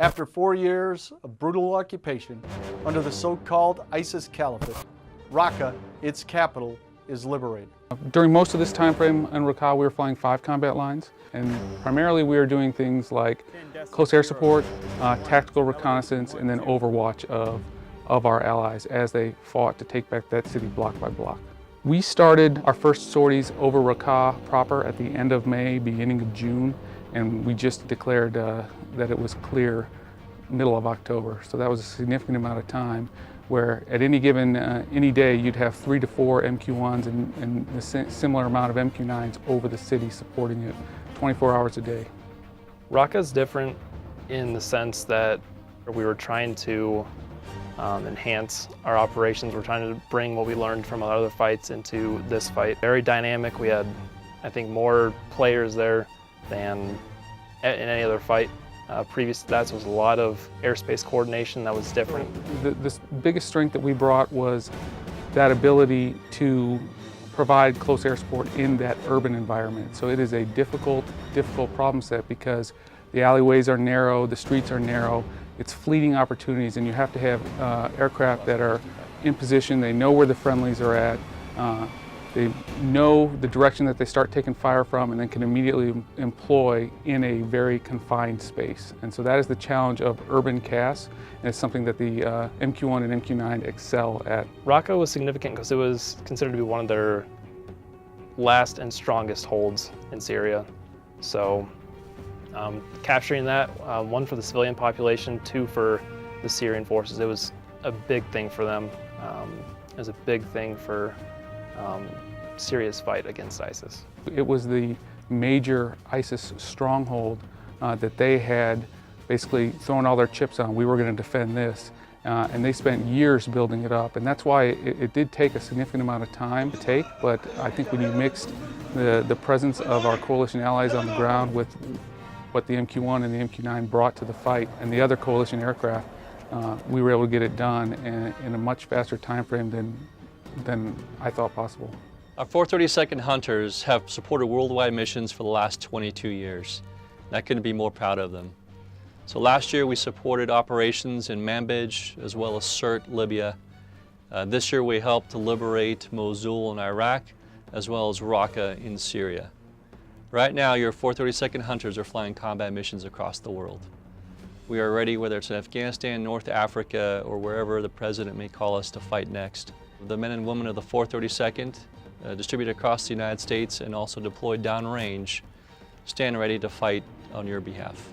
After 4 years of brutal occupation under the so-called ISIS Caliphate, Raqqah, its capital, is liberated. During most of this time frame in Raqqah, we were flying 5 combat lines, and primarily we were doing things like close air support, tactical reconnaissance, and then overwatch of our allies as they fought to take back that city block by block. We started our first sorties over Raqqah proper at the end of May, beginning of June, and we just declared that it was clear middle of October. So that was a significant amount of time where at any given, any day you'd have 3 to 4 MQ-1s and a similar amount of MQ-9s over the city supporting it 24 hours a day. Raqqah is different in the sense that we were trying to enhance our operations. We're trying to bring what we learned from our other fights into this fight. Very dynamic. We had, I think, more players there than in any other fight. Previous to that was a lot of airspace coordination that was different. The biggest strength that we brought was that ability to provide close air support in that urban environment. So it is a difficult problem set because the alleyways are narrow, the streets are narrow, it's fleeting opportunities, and you have to have aircraft that are in position, they know where the friendlies are at, they know the direction that they start taking fire from, and then can immediately employ in a very confined space. And so that is the challenge of urban CAS, and it's something that the MQ-1 and MQ-9 excel at. Raqqah was significant because it was considered to be one of their last and strongest holds in Syria. So capturing that, 1 for the civilian population, 2 for the Syrian forces, it was a big thing for them. It was a big thing for Syria's fight against ISIS. It was the major ISIS stronghold that they had basically thrown all their chips on. We were going to defend this, and they spent years building it up, and that's why it did take a significant amount of time to take, but I think when you mixed the presence of our coalition allies on the ground with what the MQ-1 and the MQ-9 brought to the fight and the other coalition aircraft, we were able to get it done in a much faster time frame than I thought possible. Our 432nd Hunters have supported worldwide missions for the last 22 years. I couldn't be more proud of them. So last year we supported operations in Manbij as well as Sirte, Libya. This year we helped to liberate Mosul in Iraq as well as Raqqah in Syria. Right now your 432nd Hunters are flying combat missions across the world. We are ready, whether it's in Afghanistan, North Africa, or wherever the President may call us to fight next. The men and women of the 432nd, distributed across the United States and also deployed downrange, stand ready to fight on your behalf.